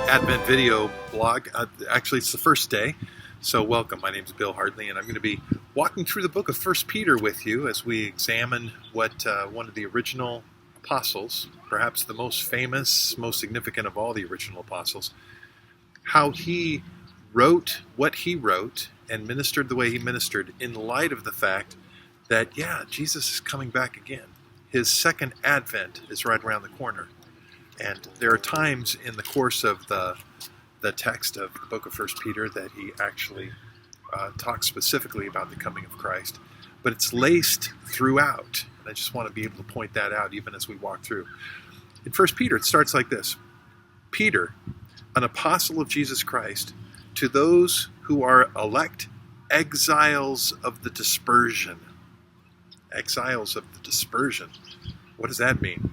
Advent video blog. Actually, it's the first day, so welcome. My name is Bill Hartley, and I'm going to be walking through the book of First Peter with you as we examine what one of the original apostles, perhaps the most famous, most significant of all the original apostles, how he wrote what he wrote and ministered the way he ministered in light of the fact that, Jesus is coming back again. His second advent is right around the corner. And there are times in the course of the text of the book of First Peter that he actually talks specifically about the coming of Christ. But it's laced throughout. And I just want to be able to point that out even as we walk through. In First Peter, it starts like this. Peter, an apostle of Jesus Christ, to those who are elect exiles of the dispersion. Exiles of the dispersion. What does that mean?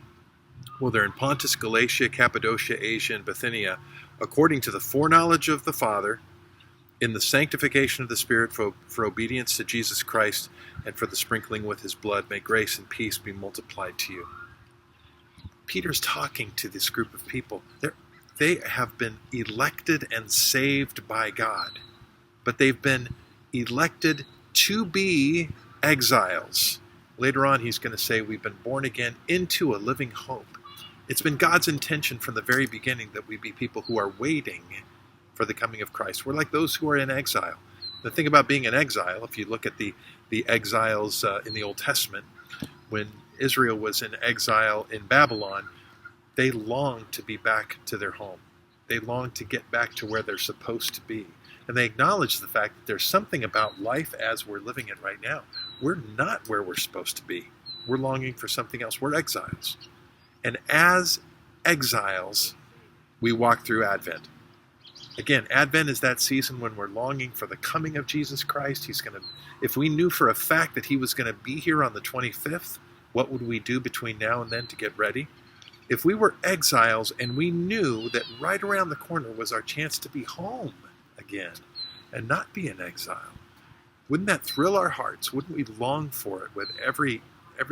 Well, they're in Pontus, Galatia, Cappadocia, Asia, and Bithynia, according to the foreknowledge of the Father, in the sanctification of the Spirit for obedience to Jesus Christ, and for the sprinkling with his blood. May grace and peace be multiplied to you. Peter's talking to this group of people. They have been elected and saved by God, but they've been elected to be exiles. Later on, he's going to say we've been born again into a living hope. It's been God's intention from the very beginning that we be people who are waiting for the coming of Christ. We're like those who are in exile. The thing about being in exile, if you look at the exiles in the Old Testament, when Israel was in exile in Babylon, they longed to be back to their home. They longed to get back to where they're supposed to be. And they acknowledge the fact that there's something about life as we're living it right now. We're not where we're supposed to be. We're longing for something else. We're exiles. And as exiles, we walk through Advent. Again, Advent is that season when we're longing for the coming of Jesus Christ. If we knew for a fact that he was going to be here on the 25th, what would we do between now and then to get ready? If we were exiles and we knew that right around the corner was our chance to be home again and not be in exile, wouldn't that thrill our hearts? Wouldn't we long for it with every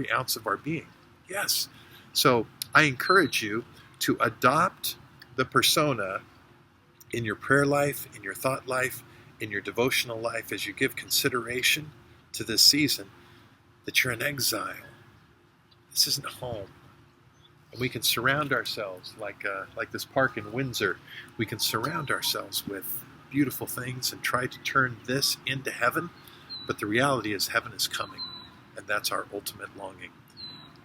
ounce of our being? Yes. So I encourage you to adopt the persona in your prayer life, in your thought life, in your devotional life as you give consideration to this season that you're in exile. This isn't home. And we can surround ourselves like this park in Windsor. We can surround ourselves with beautiful things and try to turn this into heaven. But the reality is heaven is coming. And that's our ultimate longing.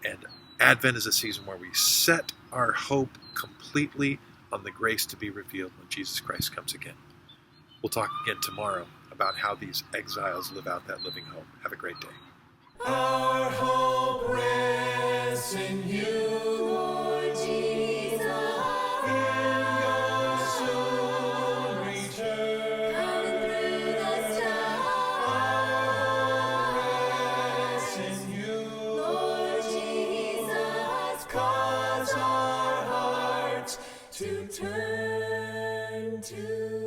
And Advent is a season where we set our hope completely on the grace to be revealed when Jesus Christ comes again. We'll talk again tomorrow about how these exiles live out that living hope. Have a great day. Our hope rests in you, Lord Jesus. In your soon return. Coming through the storm. Our rest in you, Lord Jesus. Cause our hearts to turn to